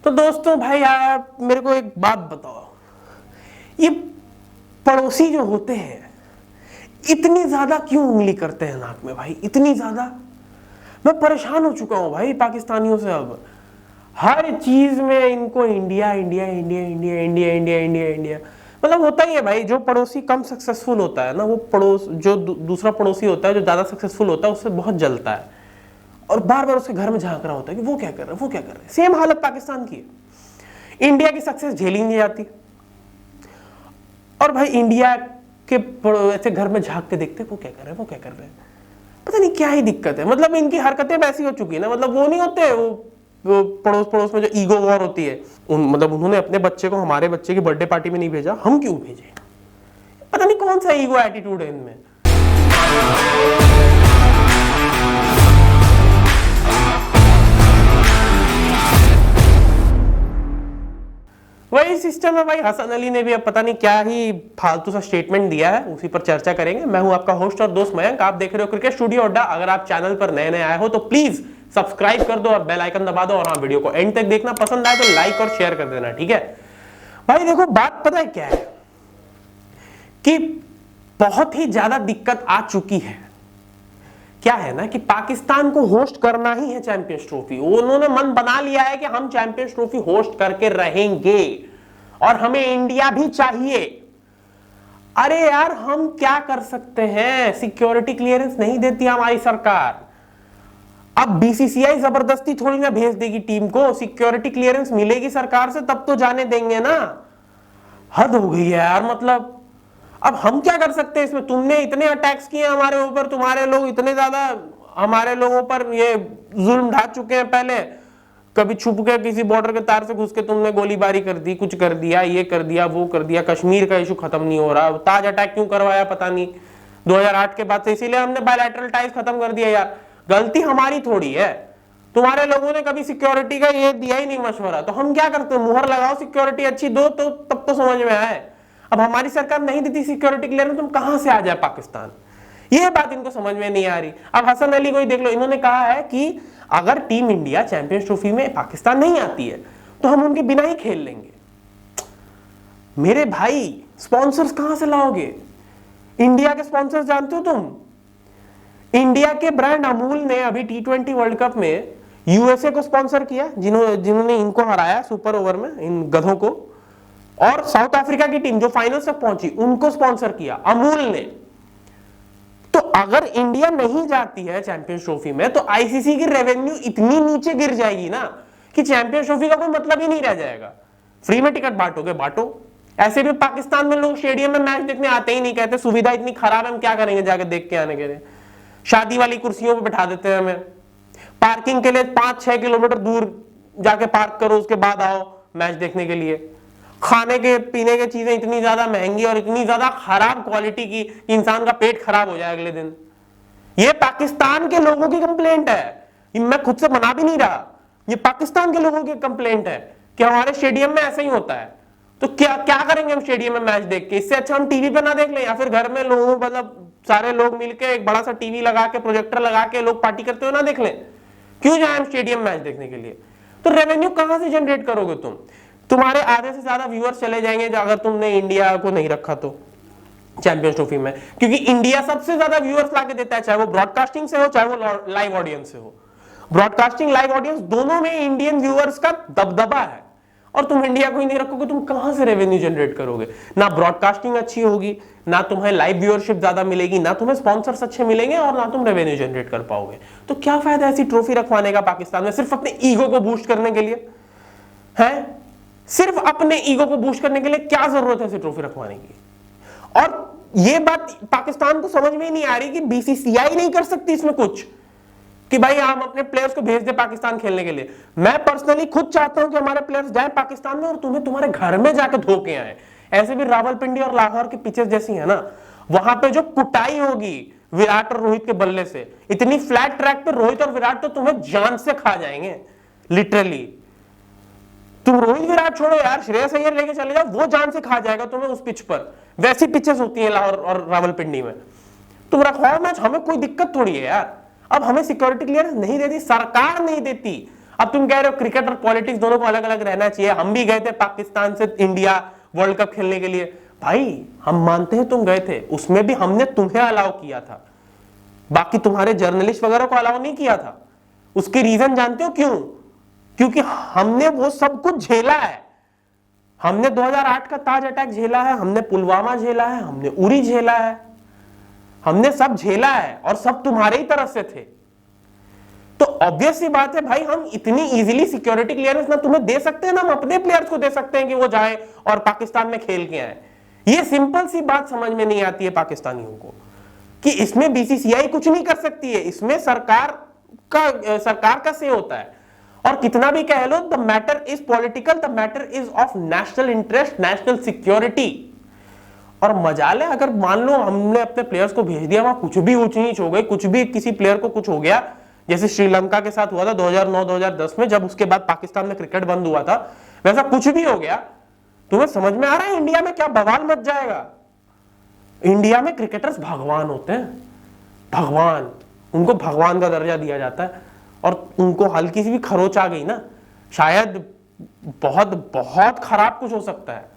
तो दोस्तों भाई यार मेरे को एक बात बताओ, ये पड़ोसी जो होते हैं इतनी ज्यादा क्यों उंगली करते हैं नाक में भाई, इतनी ज्यादा। मैं परेशान हो चुका हूं भाई पाकिस्तानियों से। अब हर चीज में इनको India India India India India India India India, मतलब होता ही है भाई। जो पड़ोसी कम सक्सेसफुल होता है ना, वो पड़ोस जो दूसरा पड़ोसी होता है जो ज्यादा सक्सेसफुल होता है उससे बहुत जलता है और बार बार उसके घर में झांक रहा होता है कि वो क्या कर रहा है, वो क्या कर रहा है। सेम हालत पाकिस्तान की है। इंडिया की सक्सेस झेली नहीं जाती और भाई इंडिया के ऐसे घर में झांक के देखते वो क्या कर रहे हैं, वो क्या कर रहे हैं। पता नहीं क्या ही दिक्कत है। मतलब इनकी हरकतें वैसी हो चुकी है ना, मतलब वो नहीं होते वो पड़ोस में जो ईगो वॉर होती है। मतलब उन्होंने अपने बच्चे को हमारे बच्चे की बर्थडे पार्टी में नहीं भेजा, हम क्यों भेजे। पता नहीं कौन सा ईगो एटीट्यूड है इनमें। वही सिस्टम है भाई। हसन अली ने भी अब पता नहीं क्या ही फालतू सा स्टेटमेंट दिया है, उसी पर चर्चा करेंगे। मैं हूं आपका होस्ट और दोस्त मयंक, आप देख रहे हो क्रिकेट स्टूडियो अड्डा। अगर आप चैनल पर नए नए आए हो तो प्लीज सब्सक्राइब कर दो और बेल आइकन दबा दो, और हाँ वीडियो को एंड तक देखना। पसंद आए तो लाइक और शेयर कर देना, ठीक है भाई। देखो बात पता है क्या है कि बहुत ही ज्यादा दिक्कत आ चुकी है। क्या है ना कि पाकिस्तान को होस्ट करना ही है चैंपियंस ट्रॉफी। उन्होंने मन बना लिया है कि हम चैंपियंस ट्रॉफी होस्ट करके रहेंगे और हमें इंडिया भी चाहिए। अरे यार हम क्या कर सकते हैं, सिक्योरिटी क्लियरेंस नहीं देती हमारी सरकार। अब बीसीसीआई जबरदस्ती थोड़ी ना भेज देगी टीम को, सिक्योरिटी क्लियरेंस मिलेगी सरकार से तब तो जाने देंगे ना। हद हो गई है यार। मतलब अब हम क्या कर सकते हैं इसमें। तुमने इतने अटैक्स किए हमारे ऊपर, तुम्हारे लोग इतने ज्यादा हमारे लोगों पर ये जुल्म ढा चुके हैं। पहले कभी छुप के किसी बॉर्डर के तार से घुस के तुमने गोलीबारी कर दी, कुछ कर दिया, ये कर दिया, वो कर दिया। कश्मीर का इशू खत्म नहीं हो रहा। ताज अटैक क्यों करवाया पता नहीं 2008 के बाद से, इसीलिए हमने बायलैटरल टाइज खत्म कर दिया। यार गलती हमारी थोड़ी है, तुम्हारे लोगों ने कभी सिक्योरिटी का ये दिया ही नहीं मशवरा। तो हम क्या करते हैं, मुहर लगाओ, सिक्योरिटी अच्छी दो तो तब तो समझ में आए। अब हमारी सरकार नहीं देती सिक्योरिटी क्लियरेंस, तुम कहां से आ जाए पाकिस्तान। ये बात इनको समझ में नहीं आ रही। अब हसन अली को ही देख लो, इन्होंने कहा है कि अगर टीम इंडिया चैंपियंस ट्रॉफी में पाकिस्तान नहीं आती है तो हम उनके बिना ही खेल लेंगे। मेरे भाई स्पॉन्सर्स कहां से लाओगे। इंडिया के स्पॉन्सर्स जानते हो तुम। इंडिया के ब्रांड अमूल ने अभी T20 वर्ल्ड कप में यूएसए को स्पॉन्सर किया, जिन्होंने इनको हराया सुपर ओवर में, इन गधों को। और साउथ अफ्रीका की टीम जो फाइनल तक पहुंची उनको स्पॉन्सर किया अमूल ने। तो अगर इंडिया नहीं जाती है चैंपियंस ट्रॉफी में तो आईसीसी की रेवेन्यू इतनी नीचे गिर जाएगी ना कि चैंपियंस ट्रॉफी का कोई मतलब ही नहीं रह जाएगा। फ्री में टिकट बांटोगे बांटो। ऐसे भी पाकिस्तान में लोग स्टेडियम में मैच देखने आते ही नहीं, कहते सुविधा इतनी खराब है, हम क्या करेंगे जाके देख के आने के लिए। शादी वाली कुर्सियों पर बैठा देते हैं हमें, पार्किंग के लिए 5-6 किलोमीटर दूर जाके पार्क करो, उसके बाद आओ मैच देखने के लिए। खाने के पीने की चीजें इतनी ज्यादा महंगी और इतनी ज्यादा खराब क्वालिटी की, इंसान का पेट खराब हो जाए अगले दिन। ये पाकिस्तान के लोगों की कंप्लेंट है, मैं खुद से बना भी नहीं रहा। ये पाकिस्तान के लोगों की कंप्लेंट है कि हमारे स्टेडियम में ऐसा ही होता है। तो क्या क्या करेंगे हम स्टेडियम में मैच देख के। इससे अच्छा हम टीवी पे ना देख लें, या फिर घर में लोगों मतलब सारे लोग मिलकर एक बड़ा सा टीवी लगा के, प्रोजेक्टर लगा के लोग पार्टी करते हुए ना देख लें। क्यों जाए हम स्टेडियम मैच देखने के लिए। तो रेवेन्यू कहां से जनरेट करोगे तुम। तुम्हारे आधे से ज्यादा व्यूअर्स चले जाएंगे अगर तुमने इंडिया को नहीं रखा तो चैंपियंस ट्रॉफी में, क्योंकि इंडिया सबसे ज्यादा व्यूअर्स लाके देता है, चाहे वो ब्रॉडकास्टिंग से हो चाहे वो लाइव ऑडियंस से हो। ब्रॉडकास्टिंग लाइव ऑडियंस दोनों में इंडियन व्यूअर्स का दबदबा है, और तुम इंडिया को ही नहीं रखोगे, तुम कहां से रेवेन्यू जनरेट करोगे। ना ब्रॉडकास्टिंग अच्छी होगी, ना तुम्हें लाइव व्यूअरशिप ज्यादा मिलेगी, ना तुम्हें स्पॉन्सर्स अच्छे मिलेंगे, और ना तुम रेवेन्यू जनरेट कर पाओगे। तो क्या फायदा ऐसी ट्रॉफी रखवाने का पाकिस्तान में, सिर्फ अपने ईगो को बूस्ट करने के लिए है। सिर्फ अपने ईगो को बूस्ट करने के लिए क्या जरूरत है ऐसी ट्रॉफी रखवाने की। और यह बात पाकिस्तान को समझ में ही नहीं आ रही कि बीसीसीआई नहीं कर सकती इसमें कुछ, कि भाई हम अपने प्लेयर्स को भेज दे पाकिस्तान खेलने के लिए। मैं पर्सनली खुद चाहता हूं कि हमारे प्लेयर्स जाए पाकिस्तान में और तुम्हें तुम्हारे घर में जाके धो के आए। ऐसे भी रावलपिंडी और लाहौर की पिचेस जैसी है ना, वहां पे जो कुटाई होगी विराट और रोहित के बल्ले से, इतनी फ्लैट ट्रैक पे रोहित और विराट तो तुम्हें जान से खा जाएंगे लिटरली। तुम रोहित विराट छोड़ो यार, श्रेयस अय्यर लेके चले जाओ, वो जान से खा जाएगा तुम्हें उस पिच पर। वैसी पिचेस होती हैं लाहौर और रावलपिंडी में। तुम रखवाओ मैच, हमें कोई दिक्कत थोड़ी है यार। अब हमें सिक्योरिटी क्लियरेंस नहीं देती सरकार, नहीं देती। अब तुम कह रहे हो क्रिकेट और पॉलिटिक्स दोनों को अलग अलग रहना चाहिए, हम भी गए थे पाकिस्तान से इंडिया वर्ल्ड कप खेलने के लिए। भाई हम मानते हैं तुम गए थे, उसमें भी हमने तुम्हें अलाउ किया था, बाकी तुम्हारे जर्नलिस्ट वगैरह को अलाउ नहीं किया था। उसकी रीजन जानते हो क्यों? क्योंकि हमने वो सब कुछ झेला है। हमने 2008 का ताज अटैक झेला है, हमने पुलवामा झेला है, हमने उरी झेला है, हमने सब झेला है और सब तुम्हारे ही तरफ से थे। तो ऑब्वियस सी बात है भाई, हम इतनी इजीली सिक्योरिटी क्लियरेंस ना तुम्हें दे सकते हैं ना हम अपने प्लेयर्स को दे सकते हैं कि वो जाए और पाकिस्तान में खेल के आए। ये सिंपल सी बात समझ में नहीं आती है पाकिस्तानियों को कि इसमें बीसीसीआई कुछ नहीं कर सकती है, इसमें सरकार का से होता है। और कितना भी कह लो, the matter is political, the matter is of national interest, national security. और मजाल है अगर मान लो हमने अपने प्लेयर्स को भेज दिया, वहां कुछ भी ऊंच नीच हो गई, कुछ भी किसी प्लेयर को कुछ हो गया, जैसे श्रीलंका के साथ हुआ था 2009-2010 में, जब उसके बाद पाकिस्तान में क्रिकेट बंद हुआ था, वैसा कुछ भी हो गया, तुम्हें समझ में आ रहा है इंडिया में क्या बवाल मच जाएगा? इंडिया में क्रिकेटर्स भगवान होते हैं, भगवान, उनको भगवान का दर्जा दिया जाता है। और उनको हल्की सी भी खरोच आ गई ना, शायद बहुत बहुत खराब कुछ हो सकता है।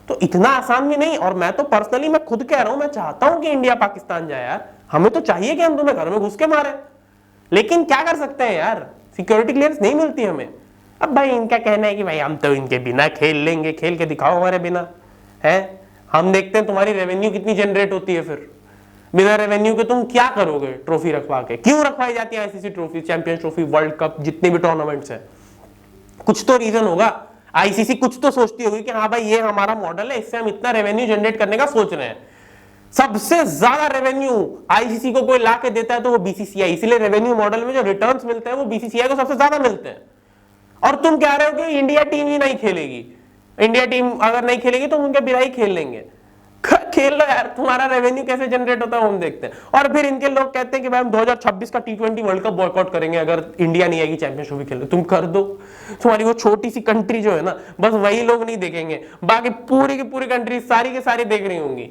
तो इतना आसान भी नहीं। और मैं तो पर्सनली मैं खुद कह रहा हूं, मैं चाहता हूं कि इंडिया पाकिस्तान जाए यार, हमें तो चाहिए कि हम तुम्हें घर में घुस के मारे, लेकिन क्या कर सकते हैं यार, सिक्योरिटी क्लियरेंस नहीं मिलती हमें। अब भाई इनका कहना है कि भाई हम तो इनके बिना खेल लेंगे, खेल के दिखाओ हमारे बिना, है हम देखते हैं तुम्हारी रेवेन्यू कितनी जनरेट होती है, फिर बिना रेवेन्यू के तुम क्या करोगे ट्रॉफी रखवा के? क्यों रखवाई जाती है ICC trophy, champions trophy, world cup, जितने भी टूर्नामेंट्स है? कुछ तो रीजन होगा, आईसीसी कुछ तो सोचती होगी कि हाँ भाई ये हमारा मॉडल है, इससे हम इतना रेवेन्यू जनरेट करने का सोच रहे हैं। सबसे ज्यादा रेवेन्यू आईसीसी को कोई ला के देता है तो वो बीसीसीआई, इसलिए रेवेन्यू मॉडल में जो रिटर्न्स मिलते हैं वो बीसीसीआई को सबसे ज्यादा मिलते हैं। और तुम कह रहे हो कि इंडिया टीम ही नहीं खेलेगी, इंडिया टीम अगर नहीं खेलेगी तो उनके बिना ही खेल लेंगे। खेल लो यार, तुम्हारा रेवेन्यू कैसे जनरेट होता है हम देखते हैं। और फिर इनके लोग कहते हैं कि भाई हम 2026 का T20 वर्ल्ड कप बॉयकॉट करेंगे अगर इंडिया नहीं आएगी चैंपियनशिप भी खेलने। तुम कर दो, तुम्हारी वो छोटी सी कंट्री जो है ना, बस वही लोग नहीं देखेंगे, बाकी पूरी की पूरी कंट्री सारी के सारी देख रही होंगी।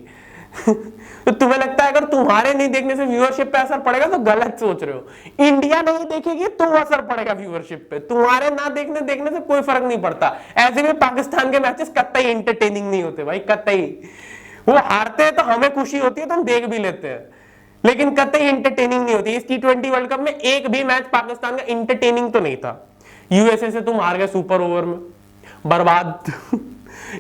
तो तुम्हें लगता है अगर तुम्हारे नहीं देखने से व्यूअरशिप पे असर पड़ेगा तो गलत सोच रहे हो। इंडिया नहीं देखेगी तो असर पड़ेगा व्यूअरशिप पे, तुम्हारे ना देखने से कोई फर्क नहीं पड़ता। ऐसे में पाकिस्तान के मैचेस कतई एंटरटेनिंग नहीं होते भाई, कतई। वो हारते हैं तो हमें खुशी होती है तो हम देख भी लेते हैं, लेकिन कतई एंटरटेनिंग नहीं होती। इस T20 वर्ल्ड कप में एक भी मैच पाकिस्तान का एंटरटेनिंग तो नहीं था। यूएसए से तुम हार गए सुपर ओवर में, बर्बाद।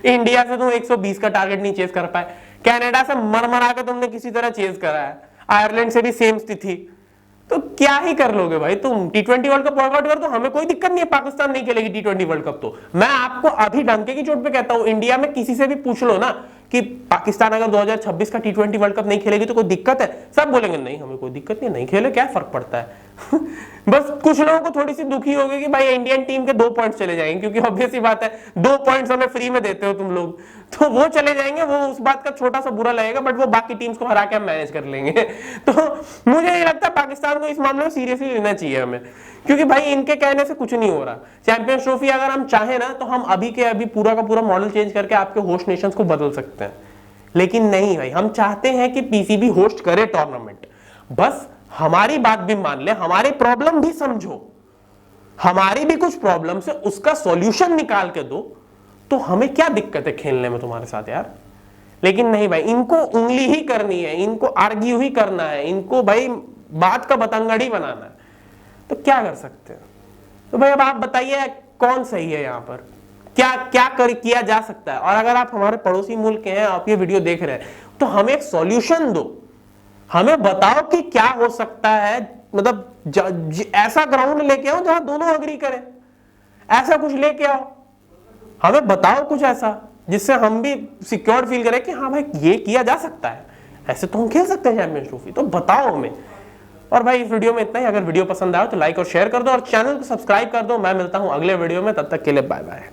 इंडिया से तुम 120 का टारगेट नहीं चेस कर पाए, कनाडा से मरमरा के तुमने किसी तरह चेस करा है, आयरलैंड से भी सेम स्थिति। तो क्या ही कर लोगे भाई तुम? T20 वर्ल्ड कप बॉयकॉट कर दो, हमें कोई दिक्कत नहीं है, पाकिस्तान नहीं खेलेगी T20 वर्ल्ड कप। तो मैं आपको अभी डंके की चोट पे कहता हूं, इंडिया में किसी से भी पूछ लो ना कि पाकिस्तान अगर 2026 का T20 वर्ल्ड कप नहीं खेलेगी तो कोई दिक्कत है, सब बोलेंगे नहीं हमें कोई दिक्कत नहीं, नहीं खेले क्या फर्क पड़ता है। बस कुछ लोगों को थोड़ी सी दुखी होगी कि भाई इंडियन टीम के 2 पॉइंट्स चले जाएंगे, क्योंकि ऑब्वियस सी बात है 2 पॉइंट्स हमें फ्री में देते हो तुम लोग, तो वो चले जाएंगे, वो उस बात का छोटा सा बुरा लगेगा, बट वो बाकी टीम्स को हरा के हम मैनेज कर लेंगे। तो मुझे नहीं लगता पाकिस्तान को इस मामले में सीरियसली लेना चाहिए हमें, क्योंकि भाई इनके कहने से कुछ नहीं हो रहा। चैंपियंस ट्रॉफी अगर हम चाहें ना तो हम अभी के अभी पूरा का पूरा मॉडल चेंज करके आपके होस्ट नेशंस को बदल सकते हैं, लेकिन नहीं भाई, हम चाहते हैं कि पीसीबी होस्ट करे टूर्नामेंट। बस हमारी बात भी मान ले, हमारी प्रॉब्लम भी समझो, हमारी भी कुछ प्रॉब्लम से उसका सॉल्यूशन निकाल के दो, तो हमें क्या दिक्कत है खेलने में तुम्हारे साथ यार। लेकिन नहीं भाई, इनको उंगली ही करनी है, इनको आर्ग्यू ही करना है, इनको भाई बात का बतंगड़ी बनाना है, तो क्या कर सकते हैं? तो भाई अब आप बताइए कौन सही है यहाँ पर, क्या क्या किया जा सकता है? और अगर आप हमारे पड़ोसी मुल्क के हैं, आप ये वीडियो देख रहे हैं, तो हमें एक सॉल्यूशन दो, हमें बताओ कि क्या हो सकता है। मतलब ऐसा ग्राउंड लेके आओ जहां दोनों अग्री करें, ऐसा कुछ लेके आओ, हमें बताओ कुछ ऐसा जिससे हम भी सिक्योर फील करें कि हाँ भाई ये किया जा सकता है, ऐसे तो हम खेल सकते हैं चैंपियंस ट्रॉफी, तो बताओ हमें। और भाई इस वीडियो में इतना ही। अगर वीडियो पसंद आया तो लाइक और शेयर कर दो और चैनल को सब्सक्राइब कर दो। मैं मिलता हूं अगले वीडियो में, तब तक के लिए बाय बाय।